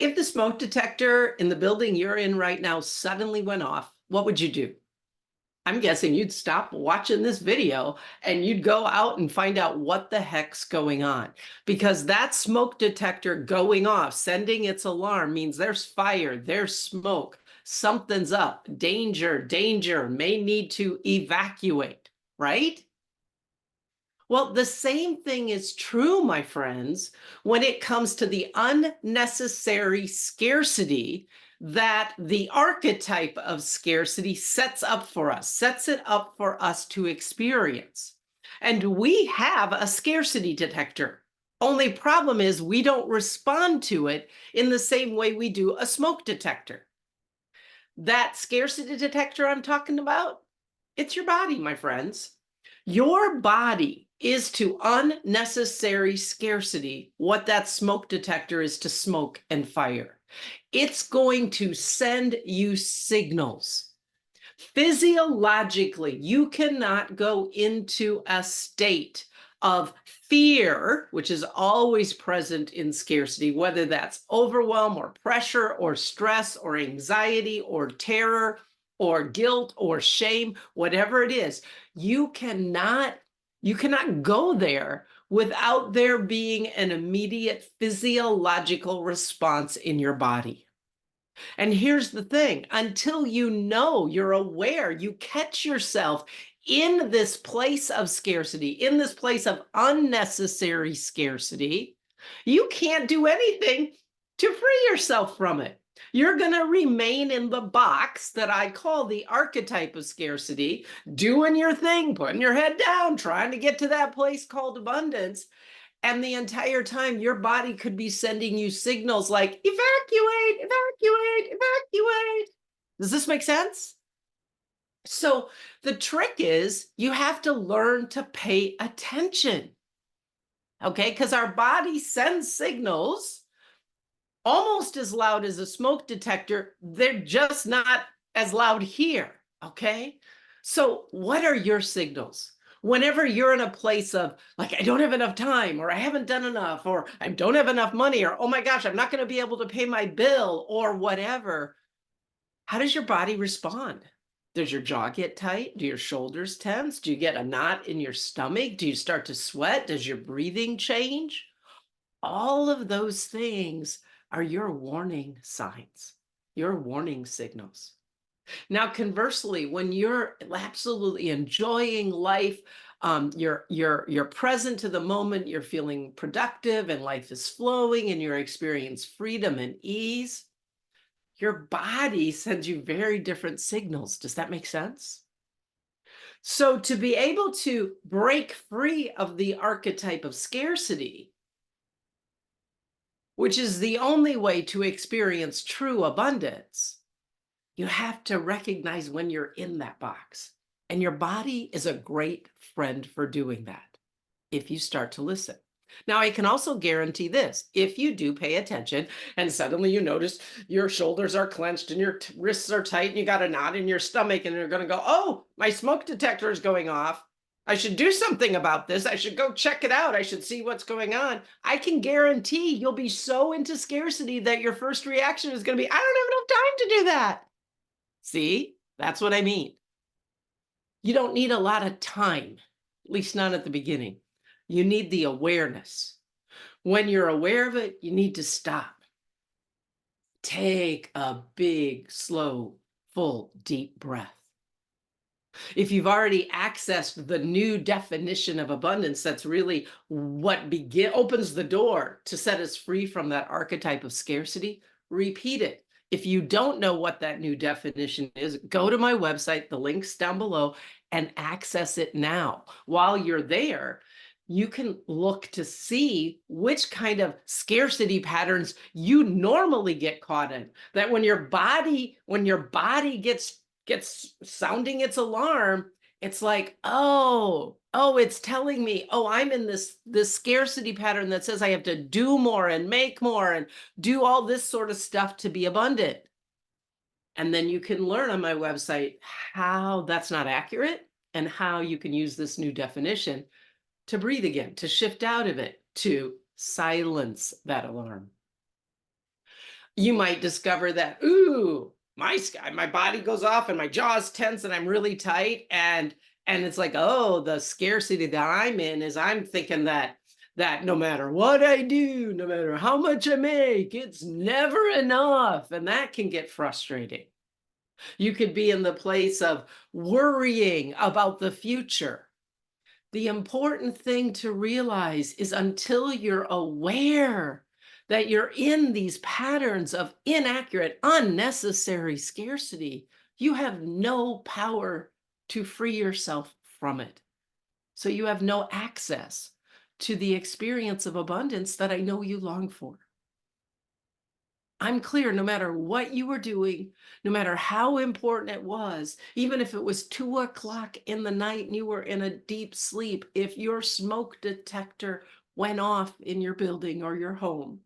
If the smoke detector in the building you're in right now suddenly went off, what would you do? I'm guessing you'd stop watching this video and you'd go out and find out what the heck's going on. Because that smoke detector going off, sending its alarm, means there's fire, there's smoke, something's up, danger, danger, may need to evacuate, right? Well, the same thing is true, my friends, when it comes to the unnecessary scarcity that the archetype of scarcity sets up for us, sets it up for us to experience. And we have a scarcity detector. Only problem is we don't respond to it in the same way we do a smoke detector. That scarcity detector I'm talking about, it's your body, my friends. Your body is to unnecessary scarcity what that smoke detector is to smoke and fire. It's going to send you signals. Physiologically, you cannot go into a state of fear, which is always present in scarcity, whether that's overwhelm or pressure or stress or anxiety or terror or guilt or shame, whatever it is. You cannot go there without there being an immediate physiological response in your body. And here's the thing, until you know, you're aware, you catch yourself in this place of scarcity, in this place of unnecessary scarcity, you can't do anything to free yourself from it. You're going to remain in the box that I call the archetype of scarcity, doing your thing, putting your head down, trying to get to that place called abundance. And the entire time, your body could be sending you signals like evacuate, evacuate, evacuate. Does this make sense? So the trick is you have to learn to pay attention. Okay, because our body sends signals almost as loud as a smoke detector. They're just not as loud here. Okay, so what are your signals? Whenever you're in a place of like, I don't have enough time, or I haven't done enough, or I don't have enough money, or oh my gosh, I'm not going to be able to pay my bill, or whatever, how does your body respond? Does your jaw get tight? Do your shoulders tense? Do you get a knot in your stomach? Do you start to sweat? Does your breathing change? All of those things are your warning signs, your warning signals. Now, conversely, when you're absolutely enjoying life, you're present to the moment, you're feeling productive, and life is flowing, and you're experiencing freedom and ease, your body sends you very different signals. Does that make sense? So, to be able to break free of the archetype of scarcity, which is the only way to experience true abundance, you have to recognize when you're in that box. And your body is a great friend for doing that if you start to listen. Now, I can also guarantee this. If you do pay attention and suddenly you notice your shoulders are clenched and your wrists are tight and you got a knot in your stomach and you're going to go, oh, my smoke detector is going off. I should do something about this. I should go check it out. I should see what's going on. I can guarantee you'll be so into scarcity that your first reaction is going to be, I don't have enough time to do that. See, that's what I mean. You don't need a lot of time, at least not at the beginning. You need the awareness. When you're aware of it, you need to stop. Take a big, slow, full, deep breath. If you've already accessed the new definition of abundance, that's really what opens the door to set us free from that archetype of scarcity. Repeat it. If you don't know what that new definition is, go to my website, the link's down below, and access it now. While you're there, you can look to see which kind of scarcity patterns you normally get caught in. That when your body gets sounding its alarm, it's like, oh, it's telling me, oh, I'm in this scarcity pattern that says I have to do more and make more and do all this sort of stuff to be abundant. And then you can learn on my website how that's not accurate and how you can use this new definition to breathe again, to shift out of it, to silence that alarm. You might discover that, ooh, my body goes off and my jaw's tense and I'm really tight. And it's like, oh, the scarcity that I'm in is I'm thinking that no matter what I do, no matter how much I make, it's never enough. And that can get frustrating. You could be in the place of worrying about the future. The important thing to realize is until you're aware that you're in these patterns of inaccurate, unnecessary scarcity, you have no power to free yourself from it. So you have no access to the experience of abundance that I know you long for. I'm clear no matter what you were doing, no matter how important it was, even if it was 2 o'clock in the night and you were in a deep sleep, if your smoke detector went off in your building or your home,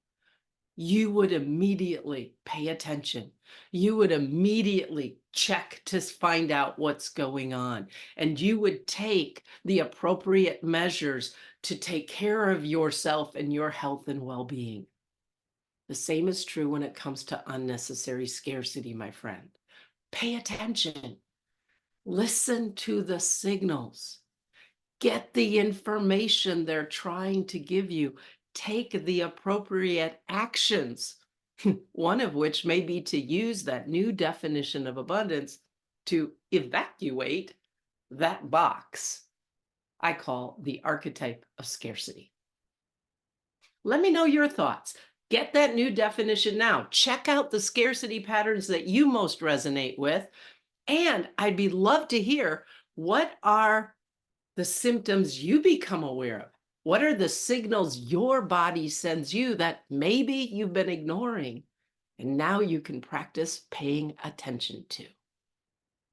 you would immediately pay attention. You would immediately check to find out what's going on. And you would take the appropriate measures to take care of yourself and your health and well being. The same is true when it comes to unnecessary scarcity, my friend. Pay attention. Listen to the signals. Get the information they're trying to give you. Take the appropriate actions, one of which may be to use that new definition of abundance to evacuate that box I call the archetype of scarcity. Let me know your thoughts. Get that new definition now. Check out the scarcity patterns that you most resonate with. And I'd be love to hear, what are the symptoms you become aware of? What are the signals your body sends you that maybe you've been ignoring and now you can practice paying attention to?